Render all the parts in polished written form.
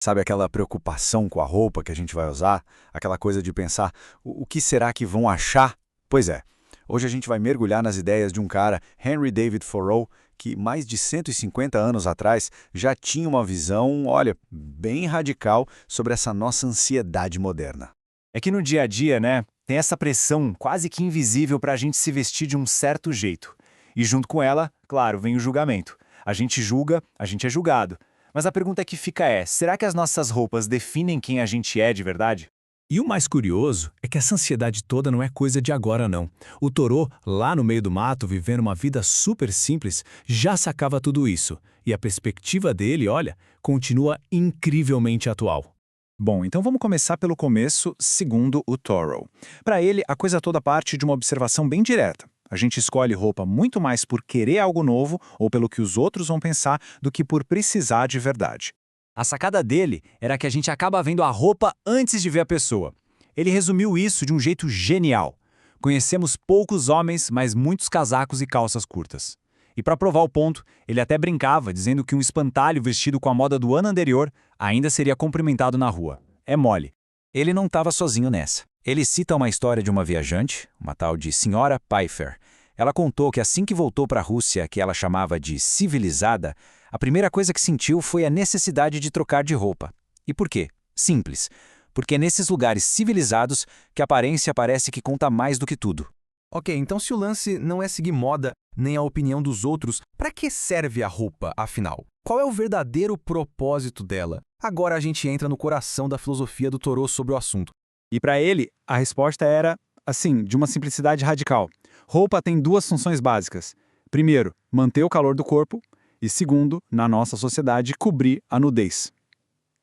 Sabe aquela preocupação com a roupa que a gente vai usar? Aquela coisa de pensar, o que será que vão achar? Pois é, hoje a gente vai mergulhar nas ideias de um cara, Henry David Thoreau, que mais de 150 anos atrás já tinha uma visão, olha, bem radical sobre essa nossa ansiedade moderna. É que no dia a dia, né, tem essa pressão quase que invisível para a gente se vestir de um certo jeito. E junto com ela, claro, vem o julgamento. A gente julga, a gente é julgado. Mas a pergunta que fica é, será que as nossas roupas definem quem a gente é de verdade? E o mais curioso é que essa ansiedade toda não é coisa de agora, não. O Thoreau, lá no meio do mato, vivendo uma vida super simples, já sacava tudo isso. E a perspectiva dele, olha, continua incrivelmente atual. Bom, então vamos começar pelo começo, segundo o Thoreau. Para ele, a coisa toda parte de uma observação bem direta. A gente escolhe roupa muito mais por querer algo novo ou pelo que os outros vão pensar do que por precisar de verdade. A sacada dele era que a gente acaba vendo a roupa antes de ver a pessoa. Ele resumiu isso de um jeito genial. Conhecemos poucos homens, mas muitos casacos e calças curtas. E para provar o ponto, ele até brincava, dizendo que um espantalho vestido com a moda do ano anterior ainda seria cumprimentado na rua. É mole. Ele não estava sozinho nessa. Ele cita uma história de uma viajante, uma tal de Senhora Pfeiffer. Ela contou que assim que voltou para a Rússia, que ela chamava de civilizada, a primeira coisa que sentiu foi a necessidade de trocar de roupa. E por quê? Simples. Porque é nesses lugares civilizados que a aparência parece que conta mais do que tudo. Ok, então se o lance não é seguir moda, nem a opinião dos outros, para que serve a roupa, afinal? Qual é o verdadeiro propósito dela? Agora a gente entra no coração da filosofia do Thoreau sobre o assunto. E para ele, a resposta era, assim, de uma simplicidade radical. Roupa tem duas funções básicas. Primeiro, manter o calor do corpo. E segundo, na nossa sociedade, cobrir a nudez.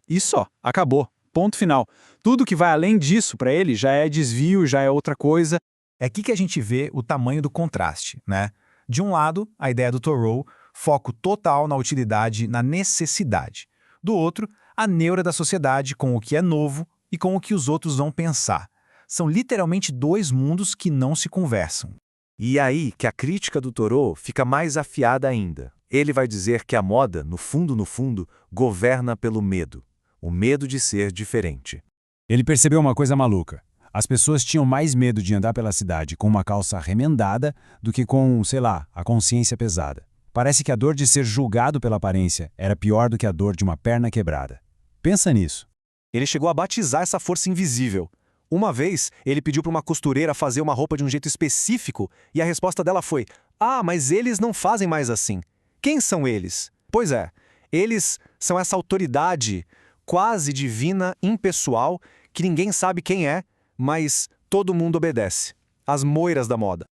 E só, acabou. Ponto final. Tudo que vai além disso, para ele, já é desvio, já é outra coisa. É aqui que a gente vê o tamanho do contraste, né? De um lado, a ideia do Thoreau, foco total na utilidade, na necessidade. Do outro, a neura da sociedade com o que é novo e com o que os outros vão pensar. São literalmente dois mundos que não se conversam. E aí que a crítica do Thoreau fica mais afiada ainda. Ele vai dizer que a moda, no fundo, governa pelo medo. O medo de ser diferente. Ele percebeu uma coisa maluca. As pessoas tinham mais medo de andar pela cidade com uma calça remendada do que com, sei lá, a consciência pesada. Parece que a dor de ser julgado pela aparência era pior do que a dor de uma perna quebrada. Pensa nisso. Ele chegou a batizar essa força invisível. Uma vez, ele pediu para uma costureira fazer uma roupa de um jeito específico e a resposta dela foi: "Ah, mas eles não fazem mais assim." Quem são eles? Pois é, eles são essa autoridade quase divina, impessoal, que ninguém sabe quem é, mas todo mundo obedece. As moiras da moda.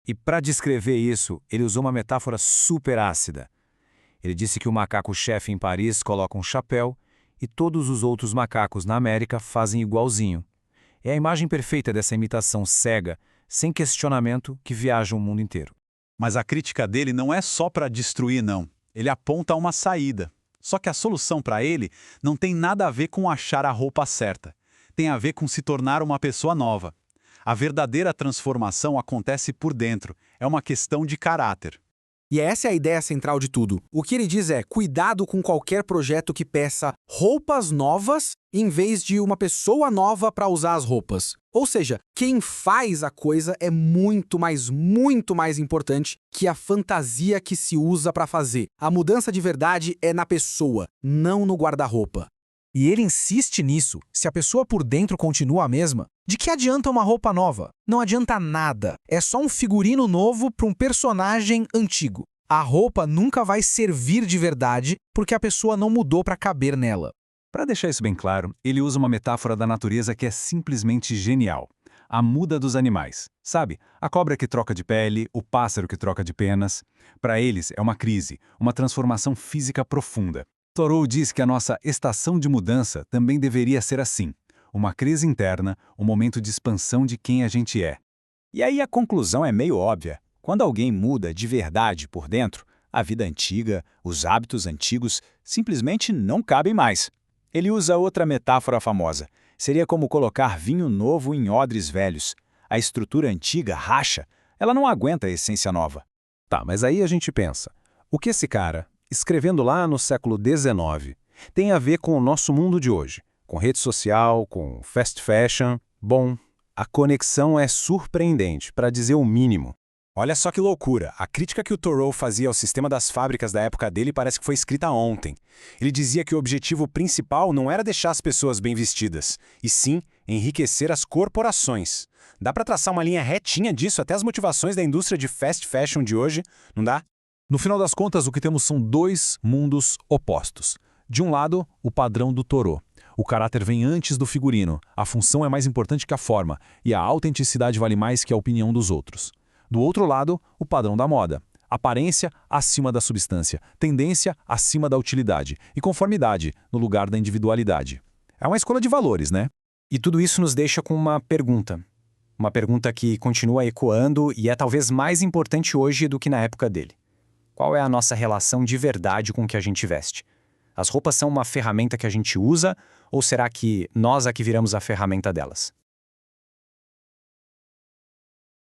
E para descrever isso, ele usou uma metáfora super ácida. Ele disse que o macaco-chefe em Paris coloca um chapéu e todos os outros macacos na América fazem igualzinho. É a imagem perfeita dessa imitação cega, sem questionamento, que viaja o mundo inteiro. Mas a crítica dele não é só para destruir, não. Ele aponta uma saída. Só que a solução para ele não tem nada a ver com achar a roupa certa. Tem a ver com se tornar uma pessoa nova. A verdadeira transformação acontece por dentro. É uma questão de caráter. E essa é a ideia central de tudo. O que ele diz é, cuidado com qualquer projeto que peça roupas novas em vez de uma pessoa nova para usar as roupas. Ou seja, quem faz a coisa é muito mais importante que a fantasia que se usa para fazer. A mudança de verdade é na pessoa, não no guarda-roupa. E ele insiste nisso. Se a pessoa por dentro continua a mesma, de que adianta uma roupa nova? Não adianta nada. É só um figurino novo para um personagem antigo. A roupa nunca vai servir de verdade porque a pessoa não mudou para caber nela. Para deixar isso bem claro, ele usa uma metáfora da natureza que é simplesmente genial. A muda dos animais. Sabe? A cobra que troca de pele, o pássaro que troca de penas. Para eles é uma crise, uma transformação física profunda. Thoreau diz que a nossa estação de mudança também deveria ser assim. Uma crise interna, um momento de expansão de quem a gente é. E aí a conclusão é meio óbvia. Quando alguém muda de verdade por dentro, a vida antiga, os hábitos antigos, simplesmente não cabem mais. Ele usa outra metáfora famosa. Seria como colocar vinho novo em odres velhos. A estrutura antiga racha, ela não aguenta a essência nova. Tá, mas aí a gente pensa, o que esse cara, escrevendo lá no século XIX, Tem a ver com o nosso mundo de hoje, com rede social, com fast fashion. Bom, a conexão é surpreendente, para dizer o mínimo. Olha só que loucura, a crítica que o Thoreau fazia ao sistema das fábricas da época dele parece que foi escrita ontem. Ele dizia que o objetivo principal não era deixar as pessoas bem vestidas, e sim enriquecer as corporações. Dá para traçar uma linha retinha disso até as motivações da indústria de fast fashion de hoje, não dá? No final das contas, o que temos são dois mundos opostos. De um lado, o padrão do Thoreau. O caráter vem antes do figurino, a função é mais importante que a forma, e a autenticidade vale mais que a opinião dos outros. Do outro lado, o padrão da moda. Aparência acima da substância, tendência acima da utilidade e conformidade no lugar da individualidade. É uma escolha de valores, né? E tudo isso nos deixa com uma pergunta. Uma pergunta que continua ecoando e é talvez mais importante hoje do que na época dele. Qual é a nossa relação de verdade com o que a gente veste? As roupas são uma ferramenta que a gente usa ou será que nós é que viramos a ferramenta delas?